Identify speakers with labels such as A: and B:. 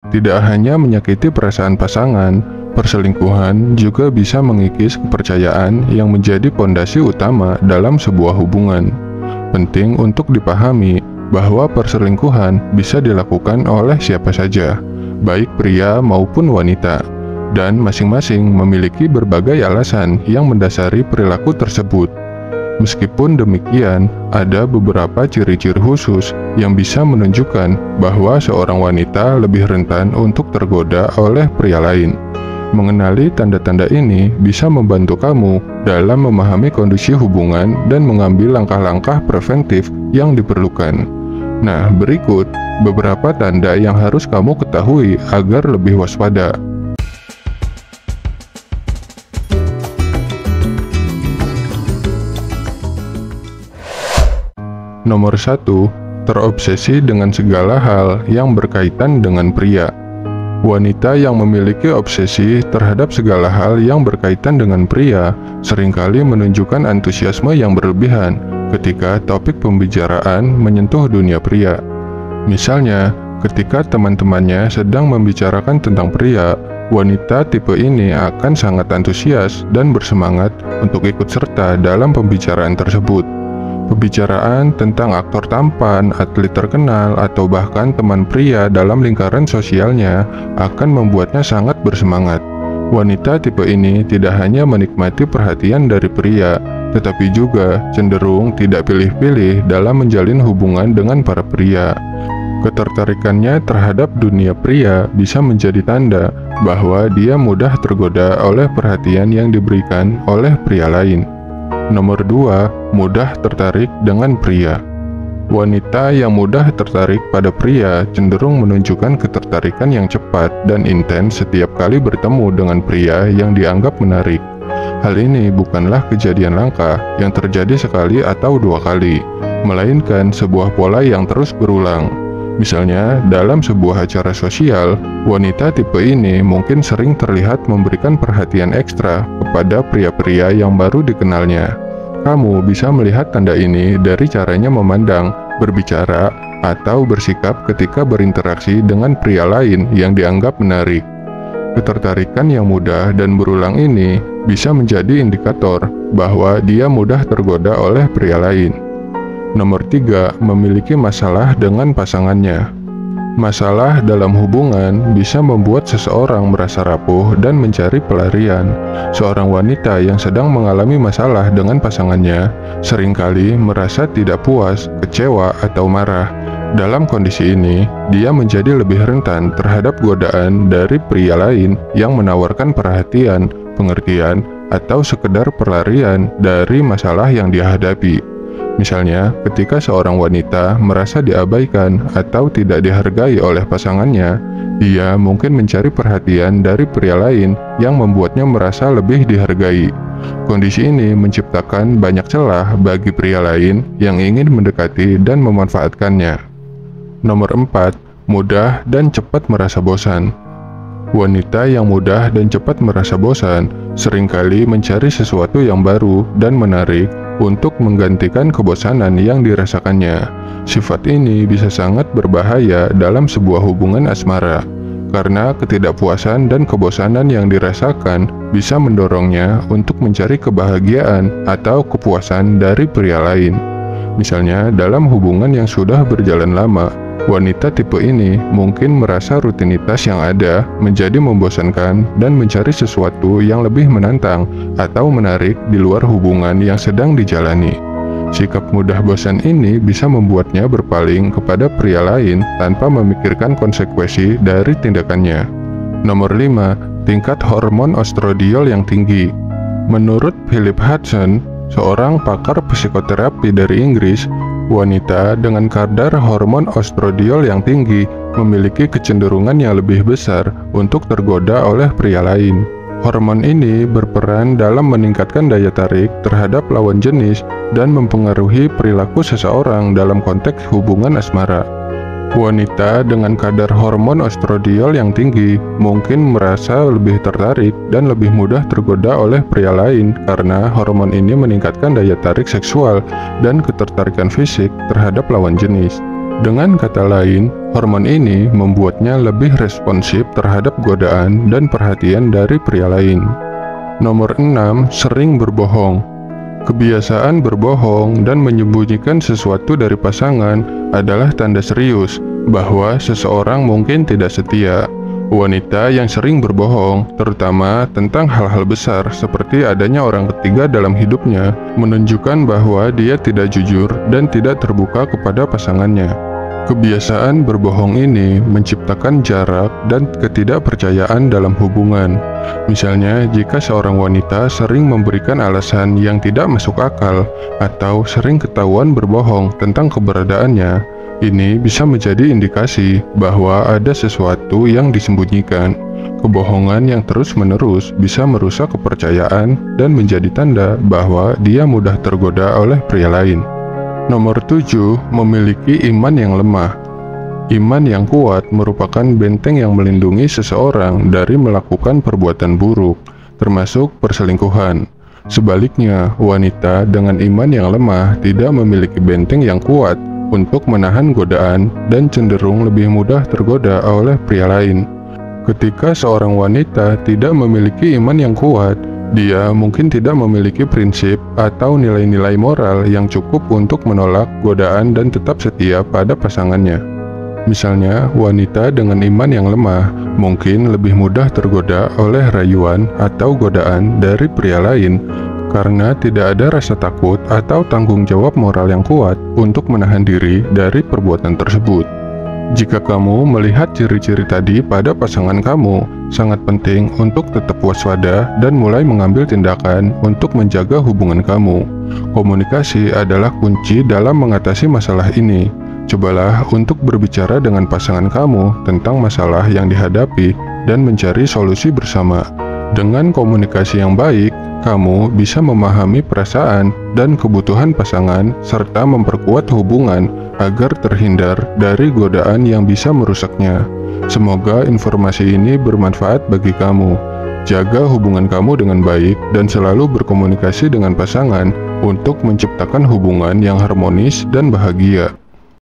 A: Tidak hanya menyakiti perasaan pasangan, perselingkuhan juga bisa mengikis kepercayaan yang menjadi pondasi utama dalam sebuah hubungan. Penting untuk dipahami bahwa perselingkuhan bisa dilakukan oleh siapa saja, baik pria maupun wanita, dan masing-masing memiliki berbagai alasan yang mendasari perilaku tersebut. Meskipun demikian, ada beberapa ciri-ciri khusus yang bisa menunjukkan bahwa seorang wanita lebih rentan untuk tergoda oleh pria lain. Mengenali tanda-tanda ini bisa membantu kamu dalam memahami kondisi hubungan dan mengambil langkah-langkah preventif yang diperlukan. Nah, berikut beberapa tanda yang harus kamu ketahui agar lebih waspada. Nomor 1, terobsesi dengan segala hal yang berkaitan dengan pria. Wanita yang memiliki obsesi terhadap segala hal yang berkaitan dengan pria seringkali menunjukkan antusiasme yang berlebihan ketika topik pembicaraan menyentuh dunia pria. Misalnya, ketika teman-temannya sedang membicarakan tentang pria, wanita tipe ini akan sangat antusias dan bersemangat untuk ikut serta dalam pembicaraan tersebut. Pembicaraan tentang aktor tampan, atlet terkenal, atau bahkan teman pria dalam lingkaran sosialnya akan membuatnya sangat bersemangat. Wanita tipe ini tidak hanya menikmati perhatian dari pria, tetapi juga cenderung tidak pilih-pilih dalam menjalin hubungan dengan para pria. Ketertarikannya terhadap dunia pria bisa menjadi tanda bahwa dia mudah tergoda oleh perhatian yang diberikan oleh pria lain. Nomor 2, mudah tertarik dengan pria. Wanita yang mudah tertarik pada pria cenderung menunjukkan ketertarikan yang cepat dan intens setiap kali bertemu dengan pria yang dianggap menarik. Hal ini bukanlah kejadian langka yang terjadi sekali atau dua kali, melainkan sebuah pola yang terus berulang. Misalnya, dalam sebuah acara sosial, wanita tipe ini mungkin sering terlihat memberikan perhatian ekstra kepada pria-pria yang baru dikenalnya. Kamu bisa melihat tanda ini dari caranya memandang, berbicara, atau bersikap ketika berinteraksi dengan pria lain yang dianggap menarik. Ketertarikan yang mudah dan berulang ini bisa menjadi indikator bahwa dia mudah tergoda oleh pria lain. Nomor 3, memiliki masalah dengan pasangannya. Masalah dalam hubungan bisa membuat seseorang merasa rapuh dan mencari pelarian. Seorang wanita yang sedang mengalami masalah dengan pasangannya seringkali merasa tidak puas, kecewa, atau marah. Dalam kondisi ini, dia menjadi lebih rentan terhadap godaan dari pria lain yang menawarkan perhatian, pengertian, atau sekedar pelarian dari masalah yang dia hadapi. Misalnya, ketika seorang wanita merasa diabaikan atau tidak dihargai oleh pasangannya, dia mungkin mencari perhatian dari pria lain yang membuatnya merasa lebih dihargai. Kondisi ini menciptakan banyak celah bagi pria lain yang ingin mendekati dan memanfaatkannya. Nomor 4, mudah dan cepat merasa bosan. Wanita yang mudah dan cepat merasa bosan seringkali mencari sesuatu yang baru dan menarik untuk menggantikan kebosanan yang dirasakannya. Sifat ini bisa sangat berbahaya dalam sebuah hubungan asmara, karena ketidakpuasan dan kebosanan yang dirasakan bisa mendorongnya untuk mencari kebahagiaan atau kepuasan dari pria lain. Misalnya, dalam hubungan yang sudah berjalan lama, wanita tipe ini mungkin merasa rutinitas yang ada menjadi membosankan dan mencari sesuatu yang lebih menantang atau menarik di luar hubungan yang sedang dijalani. Sikap mudah bosan ini bisa membuatnya berpaling kepada pria lain tanpa memikirkan konsekuensi dari tindakannya. Nomor 5, tingkat hormon estradiol yang tinggi. Menurut Philip Hudson, seorang pakar psikoterapi dari Inggris, wanita dengan kadar hormon estradiol yang tinggi memiliki kecenderungan yang lebih besar untuk tergoda oleh pria lain. Hormon ini berperan dalam meningkatkan daya tarik terhadap lawan jenis dan mempengaruhi perilaku seseorang dalam konteks hubungan asmara. Wanita dengan kadar hormon estradiol yang tinggi mungkin merasa lebih tertarik dan lebih mudah tergoda oleh pria lain karena hormon ini meningkatkan daya tarik seksual dan ketertarikan fisik terhadap lawan jenis. Dengan kata lain, hormon ini membuatnya lebih responsif terhadap godaan dan perhatian dari pria lain. Nomor 6, sering berbohong. Kebiasaan berbohong dan menyembunyikan sesuatu dari pasangan adalah tanda serius bahwa seseorang mungkin tidak setia. Wanita yang sering berbohong, terutama tentang hal-hal besar seperti adanya orang ketiga dalam hidupnya, menunjukkan bahwa dia tidak jujur dan tidak terbuka kepada pasangannya. Kebiasaan berbohong ini menciptakan jarak dan ketidakpercayaan dalam hubungan. Misalnya, jika seorang wanita sering memberikan alasan yang tidak masuk akal atau sering ketahuan berbohong tentang keberadaannya, ini bisa menjadi indikasi bahwa ada sesuatu yang disembunyikan. Kebohongan yang terus-menerus bisa merusak kepercayaan dan menjadi tanda bahwa dia mudah tergoda oleh pria lain. Nomor 7, memiliki iman yang lemah. Iman yang kuat merupakan benteng yang melindungi seseorang dari melakukan perbuatan buruk, termasuk perselingkuhan. Sebaliknya, wanita dengan iman yang lemah tidak memiliki benteng yang kuat untuk menahan godaan dan cenderung lebih mudah tergoda oleh pria lain. Ketika seorang wanita tidak memiliki iman yang kuat, dia mungkin tidak memiliki prinsip atau nilai-nilai moral yang cukup untuk menolak godaan dan tetap setia pada pasangannya. Misalnya, wanita dengan iman yang lemah mungkin lebih mudah tergoda oleh rayuan atau godaan dari pria lain karena tidak ada rasa takut atau tanggung jawab moral yang kuat untuk menahan diri dari perbuatan tersebut. Jika kamu melihat ciri-ciri tadi pada pasangan kamu, sangat penting untuk tetap waspada dan mulai mengambil tindakan untuk menjaga hubungan kamu. Komunikasi adalah kunci dalam mengatasi masalah ini. Cobalah untuk berbicara dengan pasangan kamu tentang masalah yang dihadapi dan mencari solusi bersama. Dengan komunikasi yang baik, kamu bisa memahami perasaan dan kebutuhan pasangan serta memperkuat hubungan agar terhindar dari godaan yang bisa merusaknya. Semoga informasi ini bermanfaat bagi kamu. Jaga hubungan kamu dengan baik dan selalu berkomunikasi dengan pasangan untuk menciptakan hubungan yang harmonis dan bahagia.